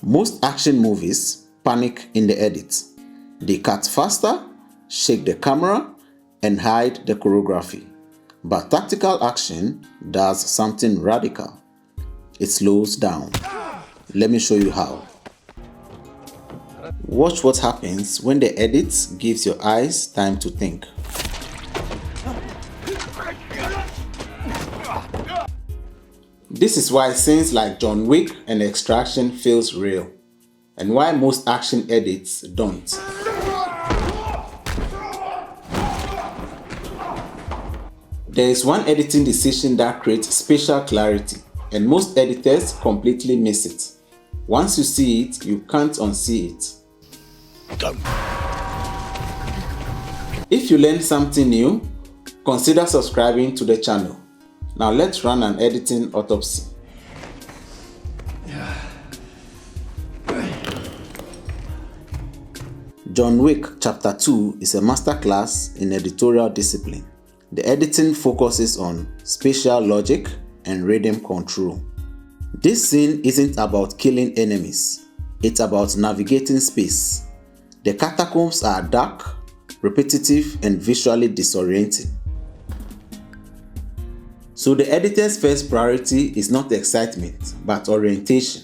Most action movies panic in the edit. They cut faster, shake the camera, and hide the choreography. But tactical action does something radical. It slows down. Let me show you how. Watch what happens when the edit gives your eyes time to think. This is why scenes like John Wick and Extraction feels real, and why most action edits don't. There is one editing decision that creates spatial clarity, and most editors completely miss it. Once you see it, you can't unsee it. If you learned something new, consider subscribing to the channel. Now let's run an editing autopsy. John Wick Chapter 2 is a masterclass in editorial discipline. The editing focuses on spatial logic and rhythm control. This scene isn't about killing enemies, it's about navigating space. The catacombs are dark, repetitive, and visually disorienting. So the editor's first priority is not excitement, but orientation.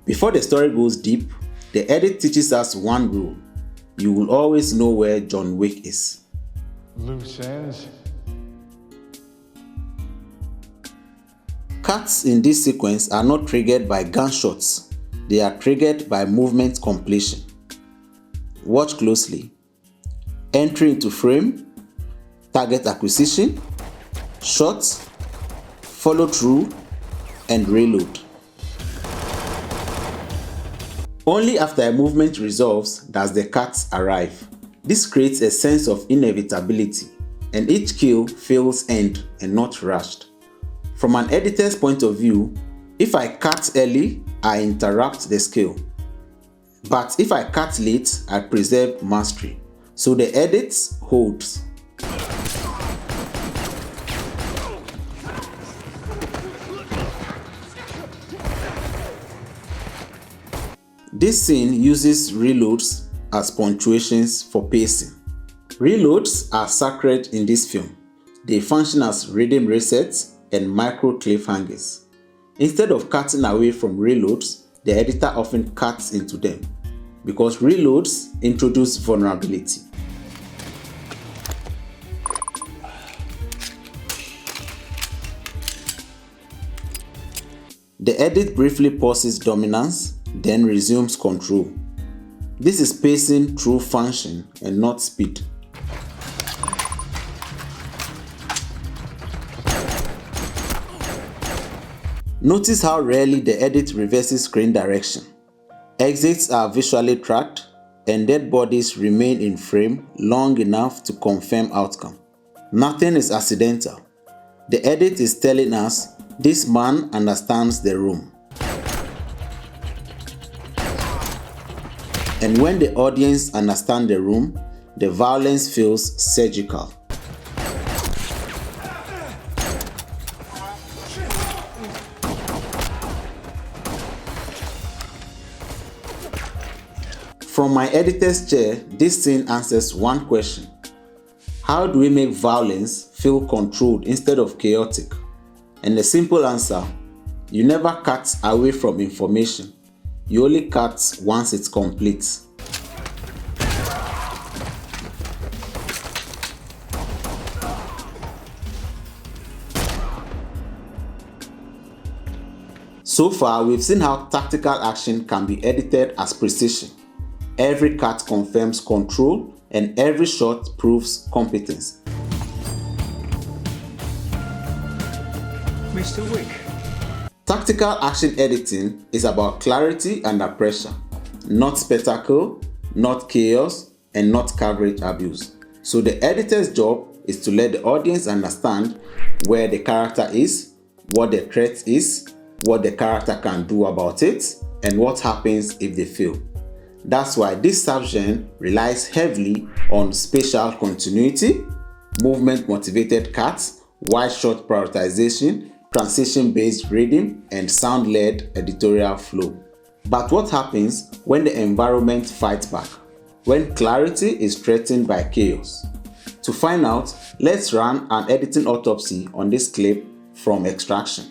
Before the story goes deep, the edit teaches us one rule. You will always know where John Wick is. Loose ends. Cuts in this sequence are not triggered by gunshots, they are triggered by movement completion. Watch closely. Entry into frame, target acquisition, shot, follow through, and reload. Only after a movement resolves does the cut arrive. This creates a sense of inevitability, and each kill feels earned and not rushed. From an editor's point of view, if I cut early, I interrupt the skill. But if I cut late, I preserve mastery. So the edit holds. This scene uses reloads as punctuations for pacing. Reloads are sacred in this film. They function as rhythm resets and micro cliffhangers. Instead of cutting away from reloads, the editor often cuts into them, because reloads introduce vulnerability. The edit briefly pauses dominance, then resumes control. This is pacing through function and not speed. Notice how rarely the edit reverses screen direction. Exits are visually tracked, and dead bodies remain in frame long enough to confirm outcome. Nothing is accidental. The edit is telling us this man understands the room. And when the audience understands the room, the violence feels surgical. From my editor's chair, this scene answers one question. How do we make violence feel controlled instead of chaotic? And the simple answer, you never cut away from information. You only cut once it's complete. So far, we've seen how tactical action can be edited as precision. Every cut confirms control, and every shot proves competence. Mr. Wick. Tactical action editing is about clarity under pressure, not spectacle, not chaos, and not coverage abuse. So the editor's job is to let the audience understand where the character is, what the threat is, what the character can do about it, and what happens if they fail. That's why this subgenre relies heavily on spatial continuity, movement-motivated cuts, wide shot prioritization, transition-based rhythm, and sound-led editorial flow. But what happens when the environment fights back? When clarity is threatened by chaos? To find out, let's run an editing autopsy on this clip from Extraction.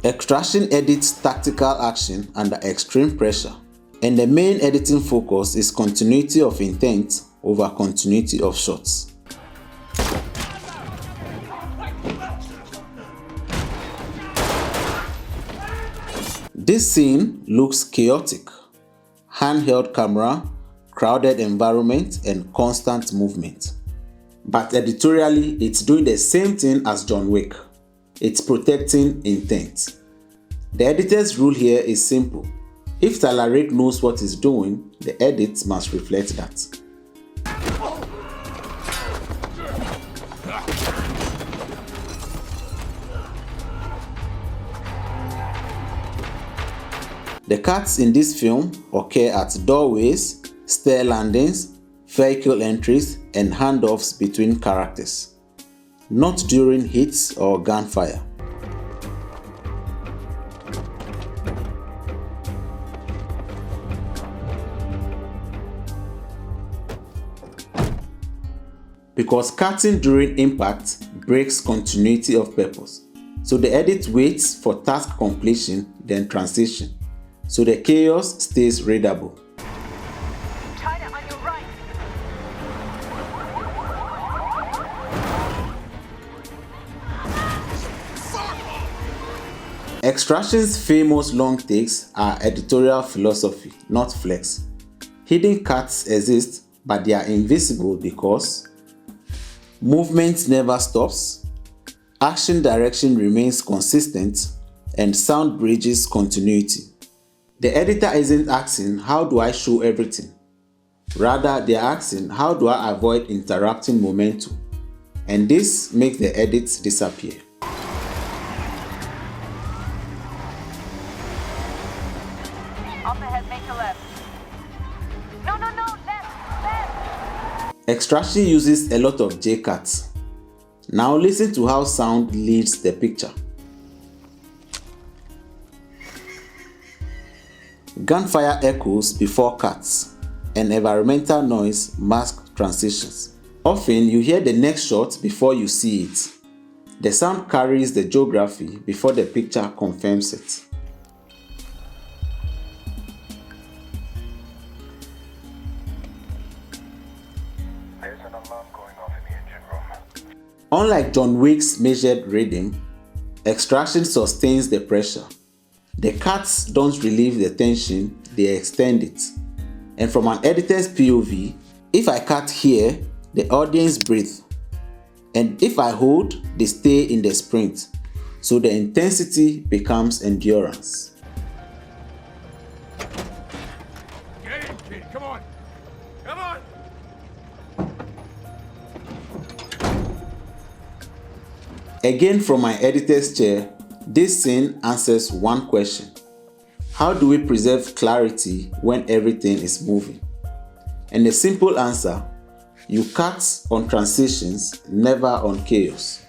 Extraction edits tactical action under extreme pressure, and the main editing focus is continuity of intent over continuity of shots. This scene looks chaotic. Handheld camera, crowded environment, and constant movement. But editorially, it's doing the same thing as John Wick. It's protecting intent. The editor's rule here is simple. If Tyler Rake knows what he's doing, the edit must reflect that. The cuts in this film occur at doorways, stair landings, vehicle entries, and handoffs between characters, not during hits or gunfire. Because cutting during impact breaks continuity of purpose, so the edit waits for task completion, then transition, so the chaos stays readable. China on your right. Extraction's famous long takes are editorial philosophy, not flex. Hidden cuts exist, but they are invisible because movement never stops, action direction remains consistent, and sound bridges continuity. The editor isn't asking, how do I show everything? Rather, they're asking, how do I avoid interrupting momentum? And this makes the edits disappear. Up ahead, make a left. No, left. Extraction uses a lot of J-cuts. Now listen to how sound leads the picture. Gunfire echoes before cuts, and environmental noise mask transitions. Often you hear the next shot before you see it. The sound carries the geography before the picture confirms it. There's an alarm going off in the engine room. Unlike John Wick's measured rhythm, Extraction sustains the pressure. The cuts don't relieve the tension, they extend it. And from an editor's POV, if I cut here, the audience breathes. And if I hold, they stay in the sprint. So the intensity becomes endurance. Get in, kid. Come on. Come on. Again, from my editor's chair, this scene answers one question. How do we preserve clarity when everything is moving? And the simple answer, you cut on transitions, never on chaos.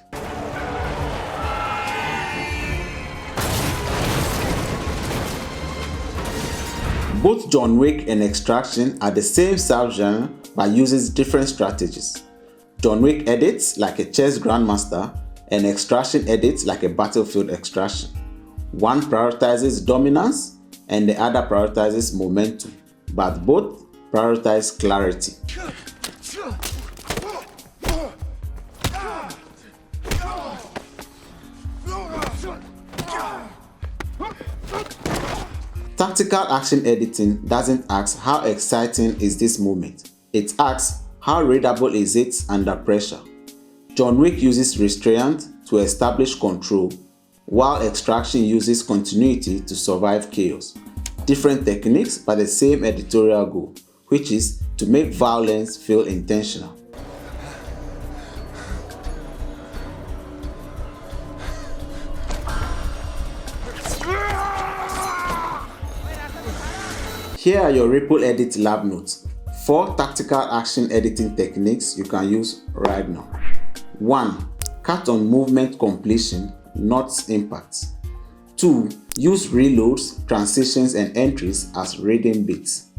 Both John Wick and Extraction are the same subgenre but uses different strategies. John Wick edits like a chess grandmaster, and Extraction edits like a battlefield extraction. One prioritizes dominance and the other prioritizes momentum, but both prioritize clarity. Tactical action editing doesn't ask how exciting is this moment, it asks how readable is it under pressure. John Wick uses restraint to establish control, while Extraction uses continuity to survive chaos. Different techniques but the same editorial goal, which is to make violence feel intentional. Here are your Ripple Edit lab notes. 4 tactical action editing techniques you can use right now. 1. Cut on movement completion, not impact. 2. Use reloads, transitions, and entries as reading beats.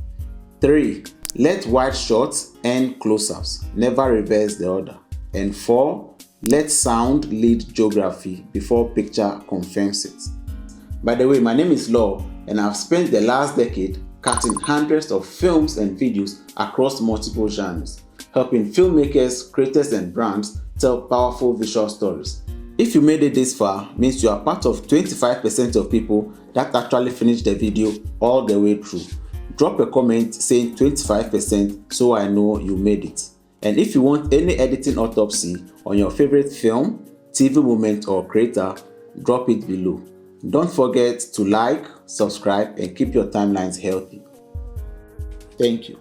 3. Let wide shots end close-ups, never reverse the order. And 4. Let sound lead geography before picture confirms it. By the way, my name is Law, and I've spent the last decade cutting hundreds of films and videos across multiple genres, helping filmmakers, creators, and brands tell powerful visual stories. If you made it this far, means you are part of 25% of people that actually finished the video all the way through. Drop a comment saying 25% so I know you made it. And if you want any editing autopsy on your favorite film, TV moment, or creator, drop it below. Don't forget to like, subscribe, and keep your timelines healthy. Thank you.